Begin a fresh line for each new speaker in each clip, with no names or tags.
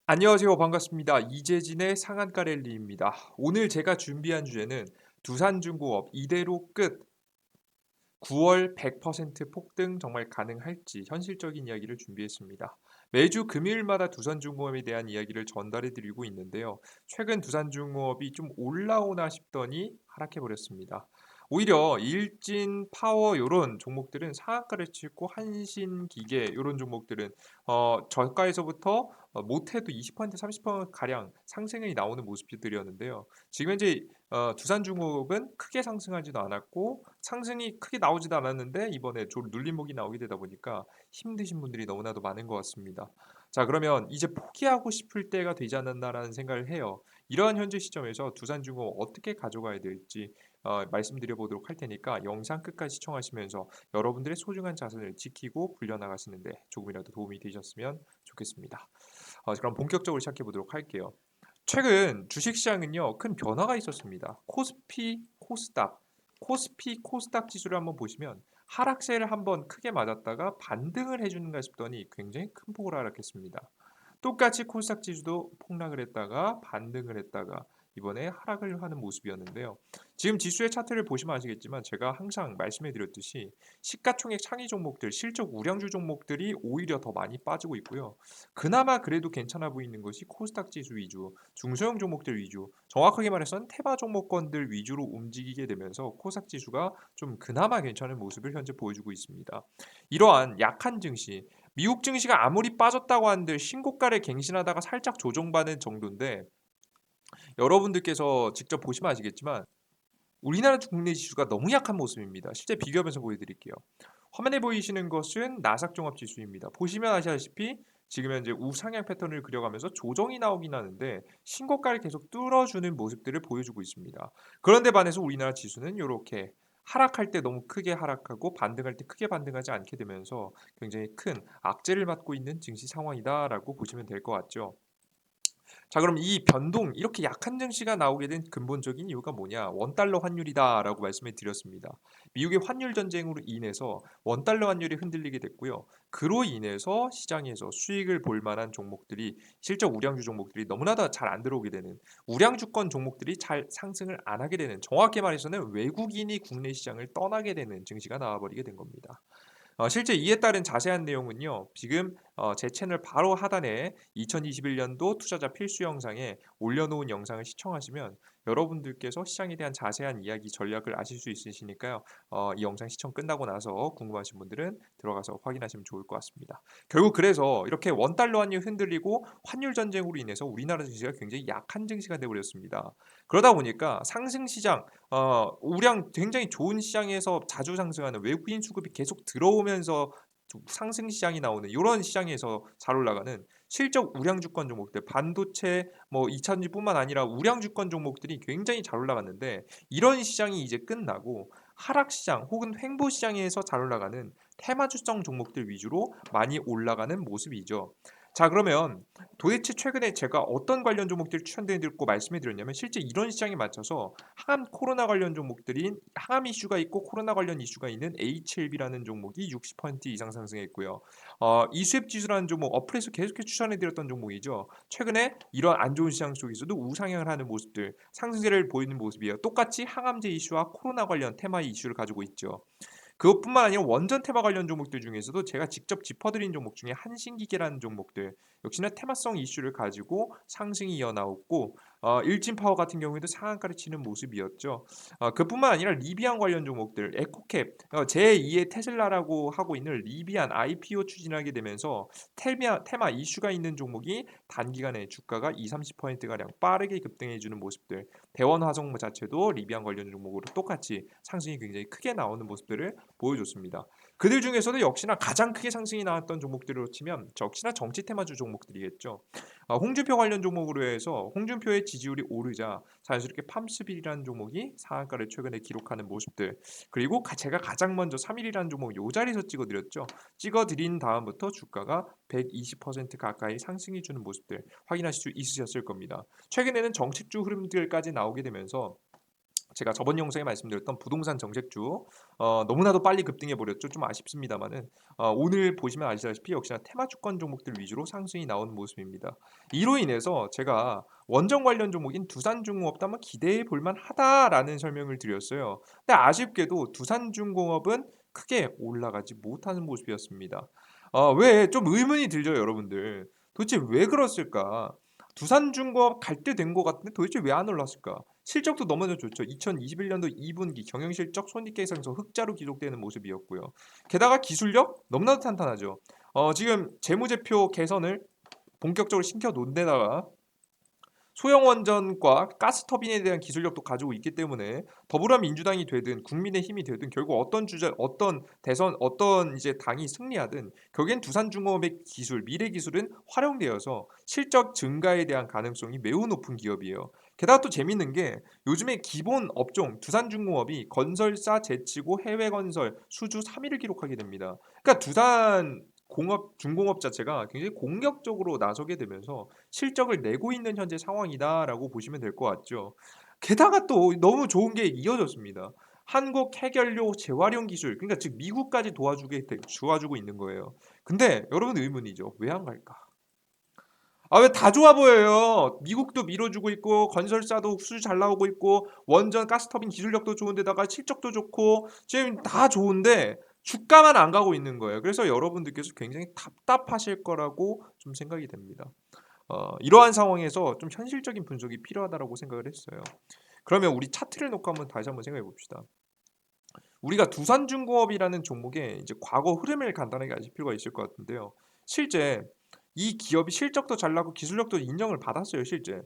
안녕하세요. 반갑습니다. 이재진의 상한가 랠리입니다. 오늘 제가 준비한 주제는 두산중공업 이대로 끝 9월 100% 폭등 정말 가능할지 현실적인 이야기를 준비했습니다. 매주 금요일마다 두산중공업에 대한 이야기를 전달해 드리고 있는데요. 최근 두산중공업이 좀 올라오나 싶더니 하락해 버렸습니다. 오히려 일진, 파워 요런 종목들은 상한가를 치고 한신, 기계 요런 종목들은 저가에서부터 못해도 20% 30% 가량 상승이 나오는 모습들이었는데요. 지금 현재 두산중공업은 크게 상승하지도 않았고 상승이 크게 나오지도 않았는데 이번에 좀 눌림목이 나오게 되다 보니까 힘드신 분들이 너무나도 많은 것 같습니다. 자, 그러면 이제 포기하고 싶을 때가 되지 않았나라는 생각을 해요. 이러한 현재 시점에서 두산중공업 어떻게 가져가야 될지 말씀드려 보도록 할 테니까 영상 끝까지 시청하시면서 여러분들의 소중한 자산을 지키고 불려나가시는데 조금이라도 도움이 되셨으면 좋겠습니다. 그럼 본격적으로 시작해 보도록 할게요. 최근 주식시장은요, 큰 변화가 있었습니다. 코스피, 코스닥 지수를 한번 보시면 하락세를 한번 크게 맞았다가 반등을 해주는가 싶더니 굉장히 큰 폭으로 하락했습니다. 똑같이 코스닥 지수도 폭락을 했다가 반등을 했다가 이번에 하락을 하는 모습이었는데요. 지금 지수의 차트를 보시면 아시겠지만 제가 항상 말씀해 드렸듯이 시가총액 상위 종목들, 실적 우량주 종목들이 오히려 더 많이 빠지고 있고요. 그나마 그래도 괜찮아 보이는 것이 코스닥 지수 위주, 중소형 종목들 위주, 정확하게 말해서는 테마 종목권들 위주로 움직이게 되면서 코스닥 지수가 좀 그나마 괜찮은 모습을 현재 보여주고 있습니다. 이러한 약한 증시, 미국 증시가 아무리 빠졌다고 한들 신고가를 갱신하다가 살짝 조정받는 정도인데 여러분들께서 직접 보시면 아시겠지만 우리나라 국내 지수가 너무 약한 모습입니다. 실제 비교하면서 보여드릴게요. 화면에 보이시는 것은 나스닥 종합 지수입니다. 보시면 아시다시피 지금 현재 우상향 패턴을 그려가면서 조정이 나오긴 하는데 신고가를 계속 뚫어주는 모습들을 보여주고 있습니다. 그런데 반해서 우리나라 지수는 이렇게 하락할 때 너무 크게 하락하고 반등할 때 크게 반등하지 않게 되면서 굉장히 큰 악재를 맞고 있는 증시 상황이다라고 보시면 될 것 같죠. 자, 그럼 이 변동, 이렇게 약한 증시가 나오게 된 근본적인 이유가 뭐냐? 원달러 환율이다라고 말씀해 드렸습니다. 미국의 환율 전쟁으로 인해서 원달러 환율이 흔들리게 됐고요. 그로 인해서 시장에서 수익을 볼 만한 종목들이 실적 우량주 종목들이 너무나도 잘 안 들어오게 되는 우량주권 종목들이 잘 상승을 안 하게 되는 정확히 말해서는 외국인이 국내 시장을 떠나게 되는 증시가 나와버리게 된 겁니다. 실제 이에 따른 자세한 내용은요. 지금 제 채널 바로 하단에 2021년도 투자자 필수 영상에 올려놓은 영상을 시청하시면 여러분들께서 시장에 대한 자세한 이야기 전략을 아실 수 있으시니까요. 이 영상 시청 끝나고 나서 궁금하신 분들은 들어가서 확인하시면 좋을 것 같습니다. 결국 그래서 이렇게 원달러 환율 흔들리고 환율 전쟁으로 인해서 우리나라 증시가 굉장히 약한 증시가 되어버렸습니다. 그러다 보니까 상승 시장 우량 굉장히 좋은 시장에서 자주 상승하는 외국인 수급이 계속 들어오면서 좀 상승 시장이 나오는 이런 시장에서 잘 올라가는 실적 우량주권 종목들 반도체 뭐 2차전지뿐만 아니라 우량주권 종목들이 굉장히 잘 올라갔는데 이런 시장이 이제 끝나고 하락 시장 혹은 횡보 시장에서 잘 올라가는 테마주성 종목들 위주로 많이 올라가는 모습이죠. 자, 그러면 도대체 최근에 제가 어떤 관련 종목들 추천드리고 말씀해 드렸냐면 실제 이런 시장에 맞춰서 항암 코로나 관련 종목들인 항암 이슈가 있고 코로나 관련 이슈가 있는 HLB라는 종목이 60% 이상 상승했고요. 이수앱 지수라는 종목 어플에서 계속해서 추천해 드렸던 종목이죠. 최근에 이런 안 좋은 시장 속에서도 우상향을 하는 모습들, 상승세를 보이는 모습이에요. 똑같이 항암제 이슈와 코로나 관련 테마 이슈를 가지고 있죠. 그것뿐만 아니라 원전 테마 관련 종목들 중에서도 제가 직접 짚어드린 종목 중에 한신기계라는 종목들 역시나 테마성 이슈를 가지고 상승이 이어나왔고 일진파워 같은 경우에도 상한가를 치는 모습이었죠. 그뿐만 아니라 리비안 관련 종목들 에코캡 제2의 테슬라라고 하고 있는 리비안 IPO 추진하게 되면서 테마 이슈가 있는 종목이 단기간에 주가가 20-30%가량 빠르게 급등해주는 모습들 대원화성 자체도 리비안 관련 종목으로 똑같이 상승이 굉장히 크게 나오는 모습들을 보여줬습니다. 그들 중에서도 역시나 가장 크게 상승이 나왔던 종목들로 치면 역시나 정치 테마주 종목들이겠죠. 홍준표 관련 종목으로 해서 홍준표의 지지율이 오르자 자연스럽게 팜스빌이라는 종목이 상한가를 최근에 기록하는 모습들 그리고 제가 가장 먼저 3일이라는 종목 요 자리에서 찍어드렸죠. 찍어드린 다음부터 주가가 120% 가까이 상승해 주는 모습들 확인하실 수 있으셨을 겁니다. 최근에는 정책주 흐름들까지 나오게 되면서 제가 저번 영상에 말씀드렸던 부동산 정책주 너무나도 빨리 급등해 버렸죠. 좀 아쉽습니다만은 오늘 보시면 아시다시피 역시나 테마주권 종목들 위주로 상승이 나오는 모습입니다. 이로 인해서 제가 원전 관련 종목인 두산중공업도 한번 기대해 볼 만하다라는 설명을 드렸어요. 근데 아쉽게도 두산중공업은 크게 올라가지 못하는 모습이었습니다. 왜 좀 의문이 들죠, 여러분들. 도대체 왜 그랬을까? 두산중공업 갈 때 된 것 같은데 도대체 왜 안 올랐을까? 실적도 너무나 좋죠. 2021년도 2분기 경영실적 손익계산서 흑자로 기록되는 모습이었고요. 게다가 기술력 너무나도 탄탄하죠. 지금 재무제표 개선을 본격적으로 시켜 놓은 데다가 소형 원전과 가스 터빈에 대한 기술력도 가지고 있기 때문에 더불어민주당이 되든 국민의힘이 되든 결국 어떤 주자, 어떤 대선, 어떤 이제 당이 승리하든 결국엔 두산중공업의 기술, 미래 기술은 활용되어서 실적 증가에 대한 가능성이 매우 높은 기업이에요. 게다가 또 재밌는 게 요즘에 기본 업종 두산중공업이 건설사 제치고 해외 건설 수주 3위를 기록하게 됩니다. 그러니까 두산 공업 중공업 자체가 굉장히 공격적으로 나서게 되면서 실적을 내고 있는 현재 상황이다라고 보시면 될 것 같죠. 게다가 또 너무 좋은 게 이어졌습니다. 한국 해결료 재활용 기술, 그러니까 즉 미국까지 도와주고 있는 거예요. 근데 여러분 의문이죠. 왜 안 갈까? 왜 다 좋아 보여요. 미국도 밀어주고 있고 건설사도 수주 잘 나오고 있고 원전 가스터빈 기술력도 좋은데다가 실적도 좋고 지금 다 좋은데 주가만 안 가고 있는 거예요. 그래서 여러분들께서 굉장히 답답하실 거라고 좀 생각이 됩니다. 이러한 상황에서 좀 현실적인 분석이 필요하다라고 생각을 했어요. 그러면 우리 차트를 놓고 한번 다시 한번 생각해 봅시다. 우리가 두산중공업이라는 종목의 이제 과거 흐름을 간단하게 아실 필요가 있을 것 같은데요. 실제 이 기업이 실적도 잘 나고 기술력도 인정을 받았어요. 실제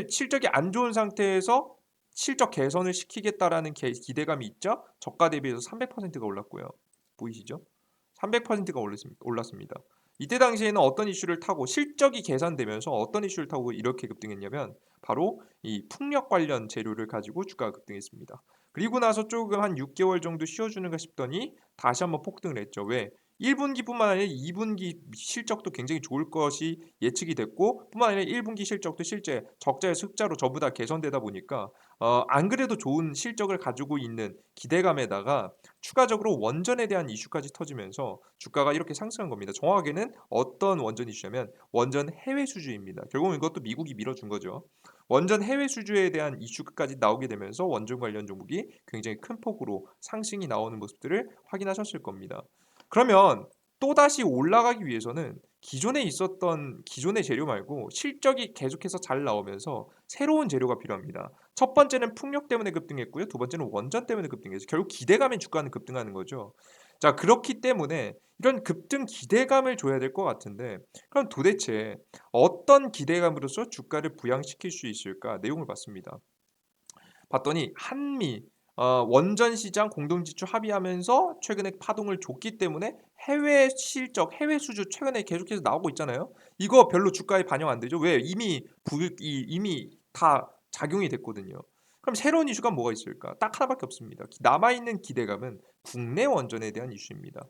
실적이 안 좋은 상태에서 실적 개선을 시키겠다라는 기대감이 있죠. 저가 대비해서 300%가 올랐고요. 보이시죠? 300%가 올랐습니다. 이때 당시에는 어떤 이슈를 타고 실적이 개선되면서 어떤 이슈를 타고 이렇게 급등했냐면 바로 이 풍력 관련 재료를 가지고 주가가 급등했습니다. 그리고 나서 조금 한 6개월 정도 쉬어주는가 싶더니 다시 한번 폭등을 했죠. 왜? 1분기뿐만 아니라 2분기 실적도 굉장히 좋을 것이 예측이 됐고 뿐만 아니라 1분기 실적도 실제 적자에서 흑자로 전부 다 개선되다 보니까 안 그래도 좋은 실적을 가지고 있는 기대감에다가 추가적으로 원전에 대한 이슈까지 터지면서 주가가 이렇게 상승한 겁니다. 정확하게는 어떤 원전 이슈냐면 원전 해외 수주입니다. 결국은 이것도 미국이 밀어준 거죠. 원전 해외 수주에 대한 이슈까지 나오게 되면서 원전 관련 종목이 굉장히 큰 폭으로 상승이 나오는 모습들을 확인하셨을 겁니다. 그러면 또다시 올라가기 위해서는 기존에 있었던 기존의 재료 말고 실적이 계속해서 잘 나오면서 새로운 재료가 필요합니다. 첫 번째는 풍력 때문에 급등했고요. 두 번째는 원전 때문에 급등해서 결국 기대감의 주가는 급등하는 거죠. 자, 그렇기 때문에 이런 급등 기대감을 줘야 될 것 같은데 그럼 도대체 어떤 기대감으로써 주가를 부양시킬 수 있을까? 내용을 봤습니다. 봤더니 한미 원전 시장 공동지출 합의하면서 최근에 파동을 줬기 때문에 해외 실적, 해외 수주 최근에 계속해서 나오고 있잖아요. 이거 별로 주가에 반영 안 되죠. 왜? 이미 다 작용이 됐거든요. 그럼 새로운 이슈가 뭐가 있을까? 딱 하나밖에 없습니다. 남아있는 기대감은 국내 원전에 대한 이슈입니다.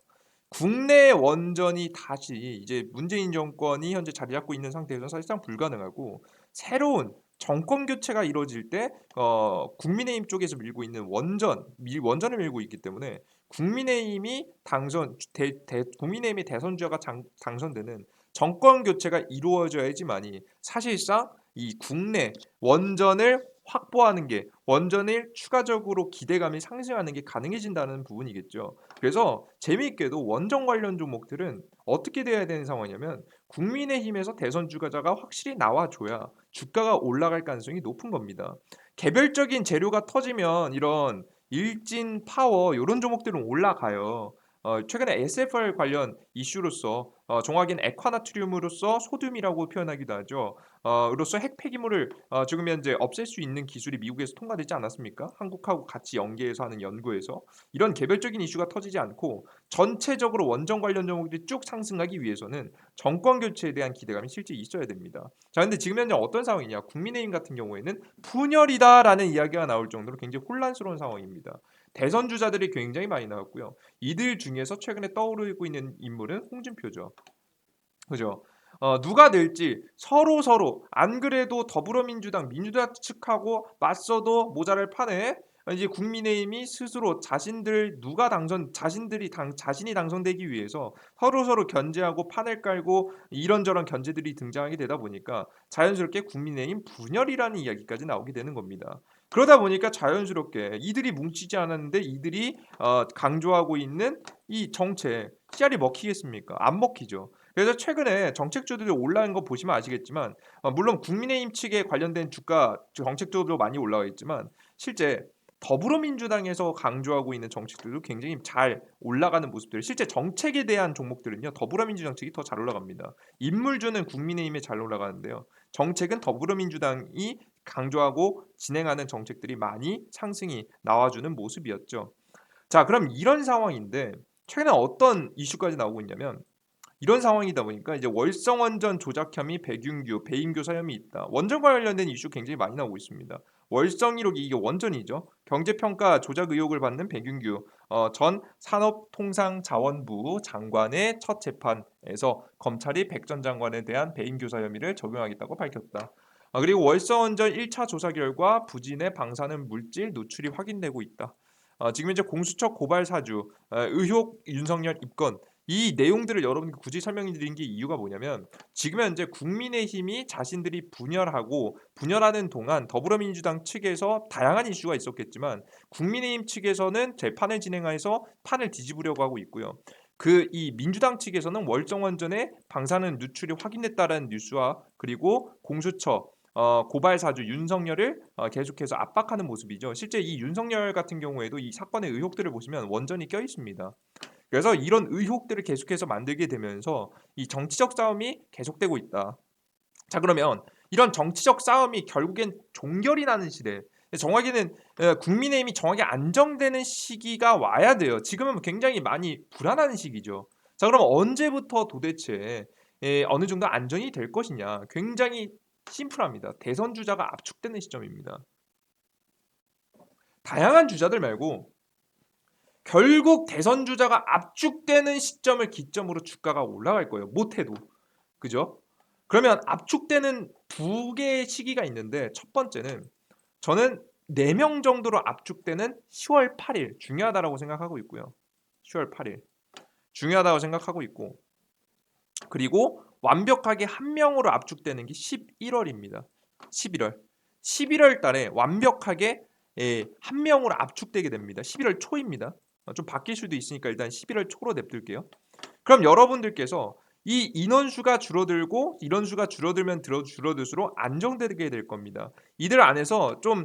국내 원전이 다시 이제 문재인 정권이 현재 자리 잡고 있는 상태에서는 사실상 불가능하고 새로운 정권 교체가 이루어질 때 국민의힘 쪽에서 밀고 있는 원전을 밀고 있기 때문에 국민의힘이 국민의힘의 대선 주자가 당선되는 정권 교체가 이루어져야지만이 사실상 이 국내 원전을 확보하는 게 원전을 추가적으로 기대감이 상승하는 게 가능해진다는 부분이겠죠. 그래서 재미있게도 원전 관련 종목들은 어떻게 돼야 되는 상황이냐면 국민의힘에서 대선 주자가 확실히 나와줘야 주가가 올라갈 가능성이 높은 겁니다. 개별적인 재료가 터지면 이런 일진 파워 이런 종목들은 올라가요. 최근에 SFR 관련 이슈로서 정확히는 액화나트륨으로서 소듐이라고 표현하기도 하죠. 으로서 핵 폐기물을 지금 현재 없앨 수 있는 기술이 미국에서 통과되지 않았습니까? 한국하고 같이 연계해서 하는 연구에서 이런 개별적인 이슈가 터지지 않고 전체적으로 원전 관련 종목들이 쭉 상승하기 위해서는 정권 교체에 대한 기대감이 실제 있어야 됩니다. 자, 근데 지금 현재 어떤 상황이냐? 국민의힘 같은 경우에는 분열이다라는 이야기가 나올 정도로 굉장히 혼란스러운 상황입니다. 대선 주자들이 굉장히 많이 나왔고요. 이들 중에서 최근에 떠오르고 있는 인물은 홍준표죠. 그죠? 누가 될지 서로 안 그래도 더불어민주당, 민주당 측하고 맞서도 모자랄 판에 이제 국민의힘이 스스로 자신이 당선되기 위해서 서로 견제하고 판을 깔고 이런저런 견제들이 등장하게 되다 보니까 자연스럽게 국민의힘 분열이라는 이야기까지 나오게 되는 겁니다. 그러다 보니까 자연스럽게 이들이 뭉치지 않았는데 이들이 강조하고 있는 이 정책 씨알이 먹히겠습니까? 안 먹히죠. 그래서 최근에 정책주들이 올라온 거 보시면 아시겠지만 물론 국민의힘 측에 관련된 주가 정책주도 많이 올라와 있지만 실제 더불어민주당에서 강조하고 있는 정책들도 굉장히 잘 올라가는 모습들. 실제 정책에 대한 종목들은요. 더불어민주당 측이 더 잘 올라갑니다. 인물주는 국민의힘에 잘 올라가는데요. 정책은 더불어민주당이 강조하고 진행하는 정책들이 많이 상승이 나와주는 모습이었죠. 자, 그럼 이런 상황인데 최근에 어떤 이슈까지 나오고 있냐면 이런 상황이다 보니까 이제 월성원전 조작 혐의 백윤규, 배임교 사혐이 있다. 원전과 관련된 이슈 굉장히 많이 나오고 있습니다. 월성 1호기 이게 원전이죠. 경제평가 조작 의혹을 받는 백윤규 전 산업통상자원부 장관의 첫 재판에서 검찰이 백 전 장관에 대한 배임교사 혐의를 적용하겠다고 밝혔다. 그리고 월성원전 1차 조사 결과 부진의 방사능 물질 노출이 확인되고 있다. 지금 현재 공수처 고발 사주, 의혹 윤석열 입건 이 내용들을 여러분께 굳이 설명드린 게 이유가 뭐냐면 지금 현재 국민의힘이 자신들이 분열하는 동안 더불어민주당 측에서 다양한 이슈가 있었겠지만 국민의힘 측에서는 재판을 진행해서 판을 뒤집으려고 하고 있고요. 이 민주당 측에서는 월정원전의 방사능 누출이 확인됐다는 뉴스와 그리고 공수처 고발 사주 윤석열을 계속해서 압박하는 모습이죠. 실제 이 윤석열 같은 경우에도 이 사건의 의혹들을 보시면 원전이 껴 있습니다. 그래서 이런 의혹들을 계속해서 만들게 되면서 이 정치적 싸움이 계속되고 있다. 자, 그러면 이런 정치적 싸움이 결국엔 종결이 나는 시대. 정확히는 국민의힘이 정확히 안정되는 시기가 와야 돼요. 지금은 굉장히 많이 불안한 시기죠. 자, 그럼 언제부터 도대체 어느 정도 안정이 될 것이냐? 굉장히 심플합니다. 대선 주자가 압축되는 시점입니다. 다양한 주자들 말고 결국 대선 주자가 압축되는 시점을 기점으로 주가가 올라갈 거예요. 못해도. 그죠? 그러면 압축되는 두 개의 시기가 있는데 첫 번째는 저는 4명 정도로 압축되는 10월 8일 중요하다라고 생각하고 있고요. 10월 8일 중요하다고 생각하고 있고 그리고 완벽하게 한 명으로 압축되는 게 11월입니다. 11월. 11월 달에 완벽하게 한 명으로 압축되게 됩니다. 11월 초입니다. 좀 바뀔 수도 있으니까 일단 11월 초로 냅둘게요. 그럼 여러분들께서 이 인원수가 줄어들고 인원수가 줄어들면 줄어들수록 안정되게 될 겁니다. 이들 안에서 좀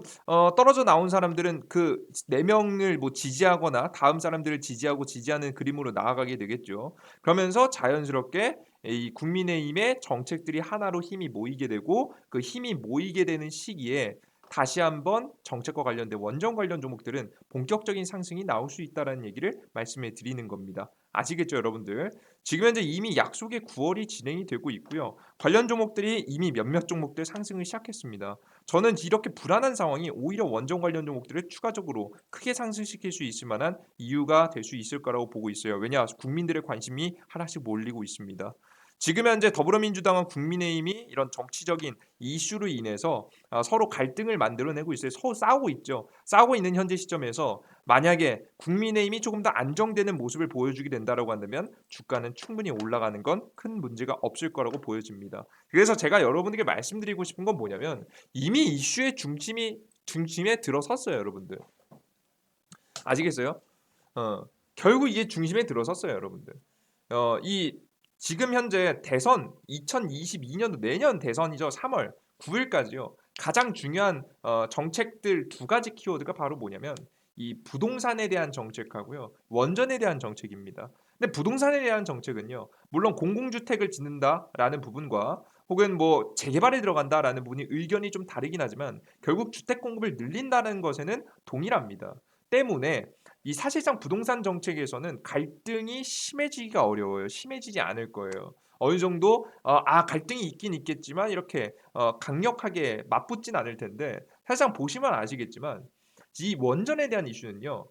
떨어져 나온 사람들은 그 4명을 뭐 지지하거나 다음 사람들을 지지하는 그림으로 나아가게 되겠죠. 그러면서 자연스럽게 이 국민의힘의 정책들이 하나로 힘이 모이게 되고 그 힘이 모이게 되는 시기에 다시 한번 정책과 관련된 원전 관련 종목들은 본격적인 상승이 나올 수 있다는 얘기를 말씀해 드리는 겁니다. 아시겠죠, 여러분들? 지금 현재 이미 약속의 9월이 진행이 되고 있고요. 관련 종목들이 이미 몇몇 종목들 상승을 시작했습니다. 저는 이렇게 불안한 상황이 오히려 원전 관련 종목들을 추가적으로 크게 상승시킬 수 있을 만한 이유가 될 수 있을 거라고 보고 있어요. 왜냐? 국민들의 관심이 하나씩 몰리고 있습니다. 지금 현재 더불어민주당과 국민의힘이 이런 정치적인 이슈로 인해서 서로 갈등을 만들어내고 있어요. 서로 싸우고 있죠. 싸우고 있는 현재 시점에서 만약에 국민의힘이 조금 더 안정되는 모습을 보여주게 된다라고 한다면 주가는 충분히 올라가는 건 큰 문제가 없을 거라고 보여집니다. 그래서 제가 여러분에게 말씀드리고 싶은 건 뭐냐면 이미 이슈의 중심에 들어섰어요, 여러분들. 아시겠어요? 결국 이게 중심에 들어섰어요, 여러분들. 이 지금 현재 대선 2022년도 내년 대선이죠. 3월 9일까지요. 가장 중요한 정책들 두 가지 키워드가 바로 뭐냐면 이 부동산에 대한 정책하고요. 원전에 대한 정책입니다. 근데 부동산에 대한 정책은요. 물론 공공주택을 짓는다라는 부분과 혹은 뭐 재개발에 들어간다라는 부분이 의견이 좀 다르긴 하지만 결국 주택 공급을 늘린다는 것에는 동일합니다. 때문에 이 사실상 부동산 정책에서는 갈등이 심해지기가 어려워요. 심해지지 않을 거예요. 어느 정도 갈등이 있긴 있겠지만 이렇게 강력하게 맞붙진 않을 텐데 사실상 보시면 아시겠지만 이 원전에 대한 이슈는요.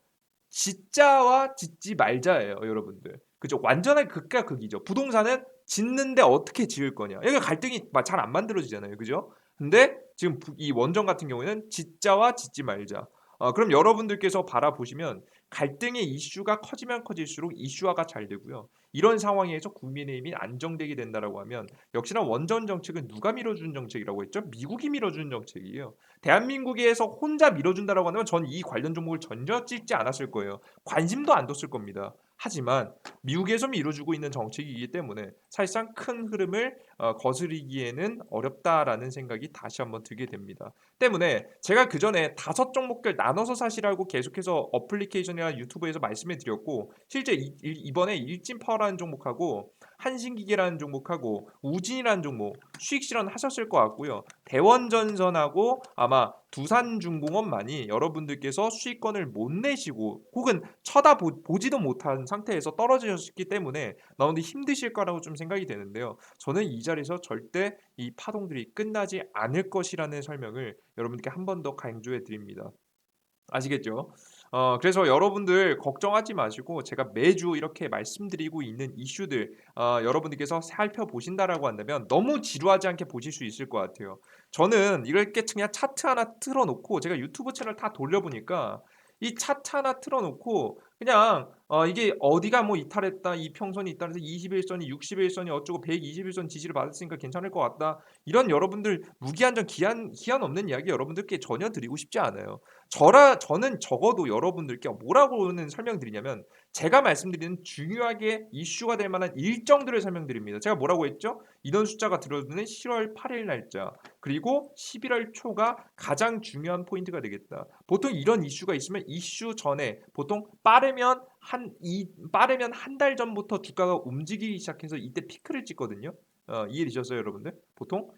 짓자와 짓지 말자예요, 여러분들. 그죠? 완전한 극과 극이죠. 부동산은 짓는데 어떻게 지을 거냐. 여기가 갈등이 잘 안 만들어지잖아요. 그죠? 근데 지금 이 원전 같은 경우에는 짓자와 짓지 말자. 그럼 여러분들께서 바라보시면 갈등의 이슈가 커지면 커질수록 이슈화가 잘 되고요. 이런 상황에서 국민의힘이 안정되게 된다라고 하면 역시나 원전 정책은 누가 밀어준 정책이라고 했죠? 미국이 밀어준 정책이에요. 대한민국에서 혼자 밀어준다라고 하면 전 이 관련 종목을 전혀 찍지 않았을 거예요. 관심도 안 뒀을 겁니다. 하지만 미국에서 밀어주고 있는 정책이기 때문에 사실상 큰 흐름을 거스르기에는 어렵다라는 생각이 다시 한번 들게 됩니다. 때문에 제가 그 전에 5종목들 나눠서 사시라고 계속해서 어플리케이션이나 유튜브에서 말씀해 드렸고 실제 이번에 일진파워라는 종목하고 한신기계라는 종목하고 우진이라는 종목 수익 실현하셨을 것 같고요. 대원전선하고 아마 두산중공업만이 여러분들께서 수익권을 못 내시고 혹은 쳐다보지도 못한 상태에서 떨어지셨기 때문에 나오는데 힘드실 거라고 좀 생각이 되는데요. 저는 이 자리에서 절대 이 파동들이 끝나지 않을 것이라는 설명을 여러분께 한 번 더 강조해 드립니다. 아시겠죠? 그래서 여러분들 걱정하지 마시고 제가 매주 이렇게 말씀드리고 있는 이슈들 여러분들께서 살펴보신다라고 한다면 너무 지루하지 않게 보실 수 있을 것 같아요. 저는 이렇게 그냥 차트 하나 틀어 놓고 제가 유튜브 채널 다 돌려보니까 이 차트 하나 틀어 놓고 그냥 이게 어디가 뭐 이탈했다, 이평선이 이탈해서 21선이 61선이 어쩌고 121선 지지를 받았으니까 괜찮을 것 같다. 이런 여러분들 무기한정 기한 없는 이야기 여러분들께 전혀 드리고 싶지 않아요. 저는 적어도 여러분들께 뭐라고는 설명드리냐면 제가 말씀드리는 중요하게 이슈가 될 만한 일정들을 설명드립니다. 제가 뭐라고 했죠? 인원 숫자가 들어드는 10월 8일 날짜 그리고 11월 초가 가장 중요한 포인트가 되겠다. 보통 이런 이슈가 있으면 이슈 전에 보통 빠르면 한 달 전부터 주가가 움직이기 시작해서 이때 피크를 찍거든요. 이해되셨어요, 여러분들? 보통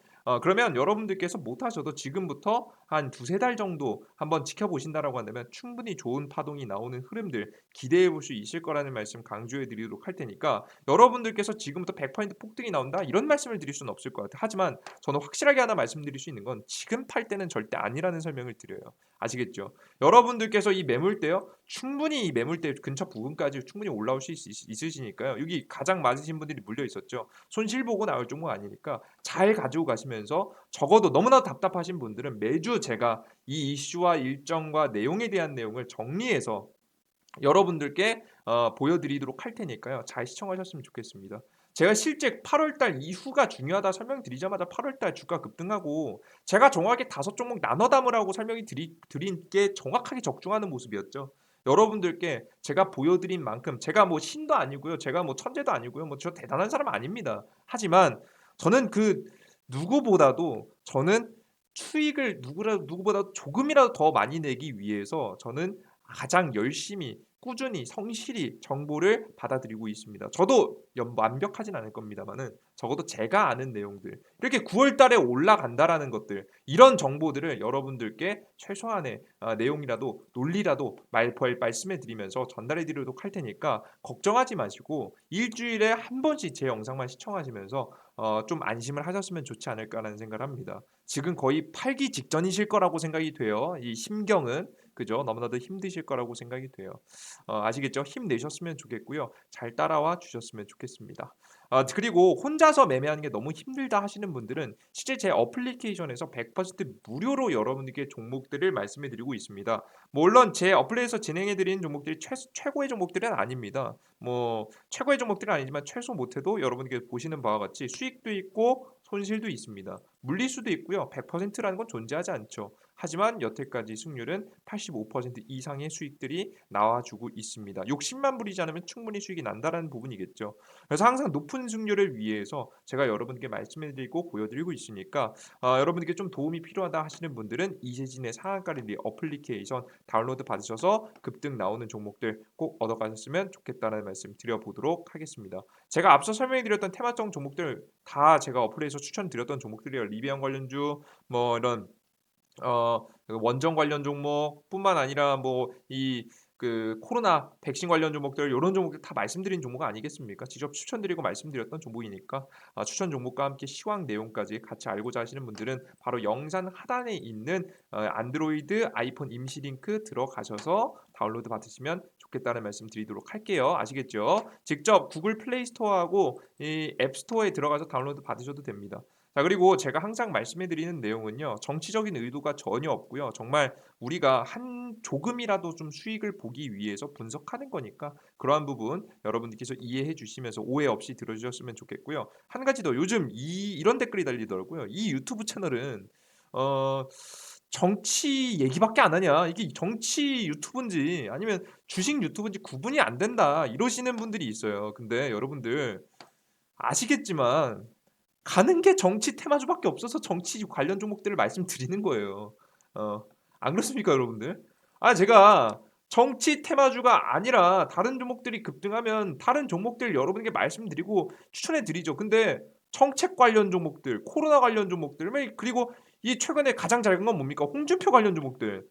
그러면 여러분들께서 못하셔도 지금부터 한 두세 달 정도 한번 지켜보신다라고 한다면 충분히 좋은 파동이 나오는 흐름들 기대해 볼 수 있을 거라는 말씀 강조해 드리도록 할 테니까 여러분들께서 지금부터 100% 폭등이 나온다 이런 말씀을 드릴 수는 없을 것 같아요. 하지만 저는 확실하게 하나 말씀드릴 수 있는 건 지금 팔 때는 절대 아니라는 설명을 드려요. 아시겠죠? 여러분들께서 이 매물대요. 충분히 이 매물대 근처 부분까지 충분히 올라올 수 있으시니까요. 여기 가장 맞으신 분들이 물려 있었죠. 손실 보고 나올 종목 아니니까 잘 가지고 가시면서 적어도 너무나 답답하신 분들은 매주 제가 이 이슈와 일정과 내용에 대한 내용을 정리해서 여러분들께 보여드리도록 할 테니까요. 잘 시청하셨으면 좋겠습니다. 제가 실제 8월달 이후가 중요하다 설명드리자마자 8월달 주가 급등하고 제가 정확하게 5종목 나눠 담으라고 설명이 드린 게 정확하게 적중하는 모습이었죠. 여러분들께 제가 보여드린 만큼 제가 뭐 신도 아니고요. 제가 뭐 천재도 아니고요. 뭐 저 대단한 사람 아닙니다. 하지만 저는 그 누구보다도 저는 수익을 누구보다 조금이라도 더 많이 내기 위해서 저는 가장 열심히 꾸준히 성실히 정보를 받아들이고 있습니다. 저도 완벽하진 않을 겁니다만은 적어도 제가 아는 내용들 이렇게 9월 달에 올라간다라는 것들 이런 정보들을 여러분들께 최소한의 내용이라도 논리라도 말씀해 드리면서 전달해 드리도록 할 테니까 걱정하지 마시고 일주일에 한 번씩 제 영상만 시청하시면서 좀 안심을 하셨으면 좋지 않을까라는 생각을 합니다. 지금 거의 팔기 직전이실 거라고 생각이 돼요. 이 심경은 그죠? 너무나도 힘드실 거라고 생각이 돼요. 아시겠죠? 힘내셨으면 좋겠고요. 잘 따라와 주셨으면 좋겠습니다. 그리고 혼자서 매매하는 게 너무 힘들다 하시는 분들은 실제 제 어플리케이션에서 100% 무료로 여러분들께 종목들을 말씀해 드리고 있습니다. 물론 제 어플에서 진행해 드리는 종목들이 최고의 종목들은 아닙니다. 뭐 최고의 종목들은 아니지만 최소 못해도 여러분들께 보시는 바와 같이 수익도 있고 손실도 있습니다. 물리수도 있고요. 100%라는 건 존재하지 않죠. 하지만 여태까지 승률은 85% 이상의 수익들이 나와주고 있습니다. 욕심만 부리지 않으면 충분히 수익이 난다라는 부분이겠죠. 그래서 항상 높은 승률을 위해서 제가 여러분께 말씀해드리고 보여드리고 있으니까 여러분께 좀 도움이 필요하다 하시는 분들은 이세진의 상한가 랠리 어플리케이션 다운로드 받으셔서 급등 나오는 종목들 꼭 얻어가셨으면 좋겠다는 말씀 드려보도록 하겠습니다. 제가 앞서 설명해드렸던 테마성 종목들 다 제가 어플에서 추천드렸던 종목들이에요. 리비안 관련주 뭐 이런 원전 관련 종목뿐만 아니라 뭐 이 코로나 백신 관련 종목들 요런 종목들 다 말씀드린 종목 아니겠습니까? 직접 추천드리고 말씀드렸던 종목이니까 추천 종목과 함께 시황 내용까지 같이 알고자 하시는 분들은 바로 영상 하단에 있는 안드로이드, 아이폰 임시 링크 들어가셔서 다운로드 받으시면 좋겠다는 말씀 드리도록 할게요. 아시겠죠? 직접 구글 플레이 스토어하고 이 앱 스토어에 들어가서 다운로드 받으셔도 됩니다. 자, 그리고 제가 항상 말씀해 드리는 내용은요. 정치적인 의도가 전혀 없고요. 정말 우리가 한 조금이라도 좀 수익을 보기 위해서 분석하는 거니까 그러한 부분 여러분들께서 이해해 주시면서 오해 없이 들어주셨으면 좋겠고요. 한 가지 더 요즘 이런 댓글이 달리더라고요. 이 유튜브 채널은 어 정치 얘기밖에 안 하냐? 이게 정치 유튜브인지 아니면 주식 유튜브인지 구분이 안 된다. 이러시는 분들이 있어요. 근데 여러분들 아시겠지만 가는 게 정치 테마주밖에 없어서 정치 관련 종목들을 말씀드리는 거예요. 어, 안 그렇습니까, 여러분들? 아, 제가 정치 테마주가 아니라 다른 종목들이 급등하면 다른 종목들 여러분에게 말씀드리고 추천해 드리죠. 근데 정책 관련 종목들, 코로나 관련 종목들, 그리고 이 최근에 가장 잘 간 건 뭡니까? 홍준표 관련 종목들.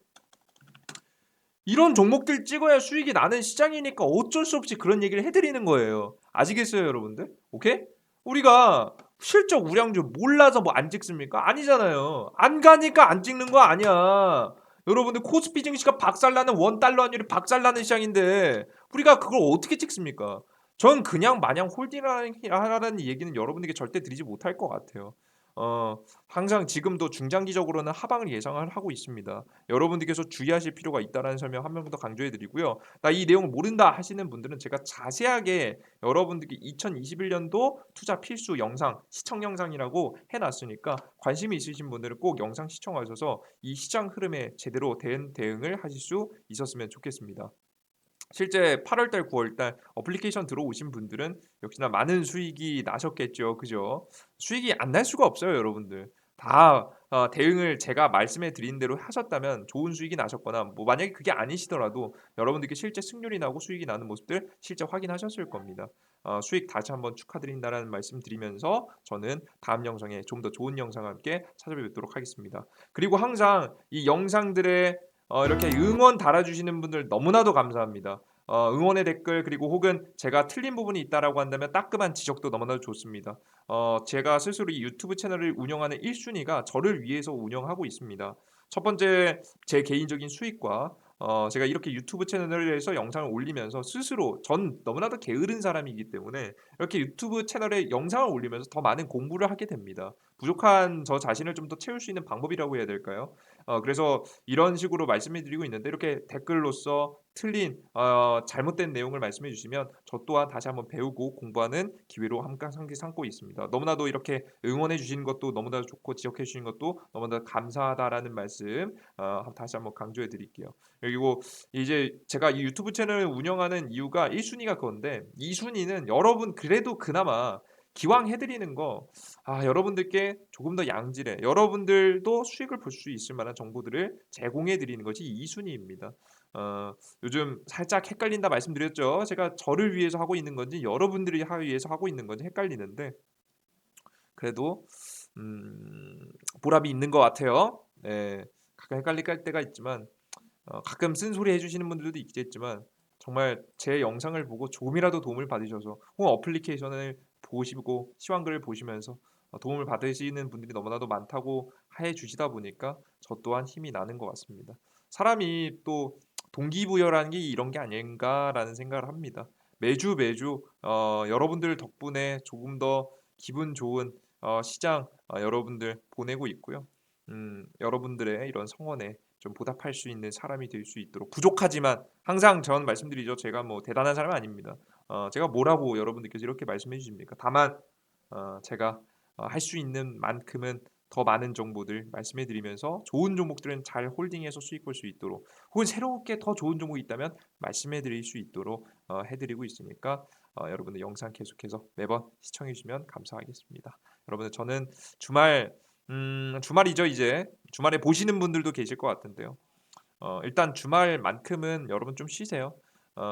이런 종목들 찍어야 수익이 나는 시장이니까 어쩔 수 없이 그런 얘기를 해드리는 거예요. 아시겠어요, 여러분들? 오케이? 우리가 실적 우량주 몰라서 뭐 안 찍습니까? 아니잖아요. 안 가니까 안 찍는 거 아니야. 여러분들 코스피 증시가 박살나는 원 달러 환율이 박살나는 시장인데 우리가 그걸 어떻게 찍습니까? 전 그냥 마냥 홀딩하라는 얘기는 여러분에게 절대 드리지 못할 것 같아요. 항상 지금도 중장기적으로는 하방을 예상을 하고 있습니다. 여러분들께서 주의하실 필요가 있다는 설명 한 번 더 강조해 드리고요. 나 이 내용을 모른다 하시는 분들은 제가 자세하게 여러분들께 2021년도 투자 필수 영상, 시청 영상이라고 해 놨으니까 관심이 있으신 분들은 꼭 영상 시청하셔서 이 시장 흐름에 제대로 된 대응을 하실 수 있었으면 좋겠습니다. 실제 8월 달, 9월 달 어플리케이션 들어오신 분들은 역시나 많은 수익이 나셨겠죠. 그죠? 수익이 안 날 수가 없어요, 여러분들. 다 대응을 제가 말씀해 드린 대로 하셨다면 좋은 수익이 나셨거나 뭐 만약에 그게 아니시더라도 여러분들께 실제 승률이 나고 수익이 나는 모습들 실제 확인하셨을 겁니다. 수익 다시 한번 축하드린다라는 말씀 드리면서 저는 다음 영상에 좀 더 좋은 영상과 함께 찾아뵙도록 하겠습니다. 그리고 항상 이 영상들의 이렇게 응원 달아주시는 분들 너무나도 감사합니다. 응원의 댓글 그리고 혹은 제가 틀린 부분이 있다라고 한다면 따끔한 지적도 너무나도 좋습니다. 제가 스스로 이 유튜브 채널을 운영하는 1순위가 저를 위해서 운영하고 있습니다. 첫 번째 제 개인적인 수익과 제가 이렇게 유튜브 채널에서 영상을 올리면서 스스로 전 너무나도 게으른 사람이기 때문에 이렇게 유튜브 채널에 영상을 올리면서 더 많은 공부를 하게 됩니다. 부족한 저 자신을 좀 더 채울 수 있는 방법이라고 해야 될까요? 그래서 이런 식으로 말씀해 드리고 있는데 이렇게 댓글로서 틀린 잘못된 내용을 말씀해 주시면 저 또한 다시 한번 배우고 공부하는 기회로 항상 삼고 있습니다. 너무나도 이렇게 응원해 주시는 것도 너무나도 좋고 지적해 주시는 것도 너무나도 감사하다라는 말씀 다시 한번 강조해 드릴게요. 그리고 이제 제가 이 유튜브 채널을 운영하는 이유가 1순위가 그건데 2순위는 여러분 그래도 그나마 기왕 해드리는 거 여러분들께 조금 더 양질의 여러분들도 수익을 볼 수 있을 만한 정보들을 제공해 드리는 것이 2순위입니다. 요즘 살짝 헷갈린다 말씀드렸죠. 제가 저를 위해서 하고 있는 건지 여러분들이 위해서 하고 있는 건지 헷갈리는데 그래도 보람이 있는 것 같아요. 네, 가끔 헷갈릴 때가 있지만 가끔 쓴소리 해주시는 분들도 있겠지만 정말 제 영상을 보고 조금이라도 도움을 받으셔서 혹은 어플리케이션을 보시고 시황글을 보시면서 도움을 받으시는 분들이 너무나도 많다고 해 주시다 보니까 저 또한 힘이 나는 것 같습니다. 사람이 또 동기부여라는 게 이런 게 아닌가라는 생각을 합니다. 매주 매주 여러분들 덕분에 조금 더 기분 좋은 시장 여러분들 보내고 있고요. 여러분들의 이런 성원에 좀 보답할 수 있는 사람이 될 수 있도록 부족하지만 항상 전 말씀드리죠. 제가 뭐 대단한 사람은 아닙니다. 제가 뭐라고 여러분들께서 이렇게 말씀해 주십니까? 다만 제가 할 수 있는 만큼은 더 많은 정보들 말씀해 드리면서 좋은 종목들은 잘 홀딩해서 수익 볼 수 있도록 혹은 새롭게 더 좋은 종목이 있다면 말씀해 드릴 수 있도록 해 드리고 있으니까 여러분들 영상 계속해서 매번 시청해 주시면 감사하겠습니다. 여러분들 저는 주말이죠 이제. 주말에 보시는 분들도 계실 것 같은데요. 일단 주말만큼은 여러분 좀 쉬세요.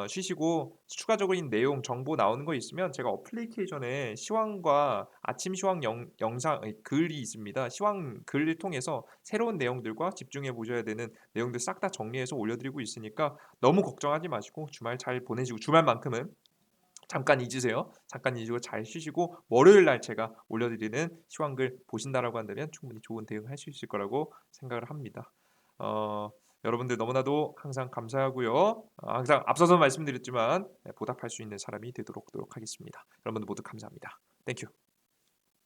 쉬시고 추가적인 내용 정보 나오는 거 있으면 제가 어플리케이션에 시황과 아침 시황 영상 글이 있습니다. 시황 글을 통해서 새로운 내용들과 집중해 보셔야 되는 내용들 싹 다 정리해서 올려드리고 있으니까 너무 걱정하지 마시고 주말 잘 보내시고 주말만큼은 잠깐 잊으세요. 잠깐 잊으시고 잘 쉬시고 월요일 날 제가 올려드리는 시황글 보신다라고 한다면 충분히 좋은 대응할 수 있을 거라고 생각을 합니다. 어, 여러분들 너무나도 항상 감사하고요. 항상 앞서서 말씀드렸지만 보답할 수 있는 사람이 되도록 노력하겠습니다. 여러분들 모두 감사합니다. 땡큐.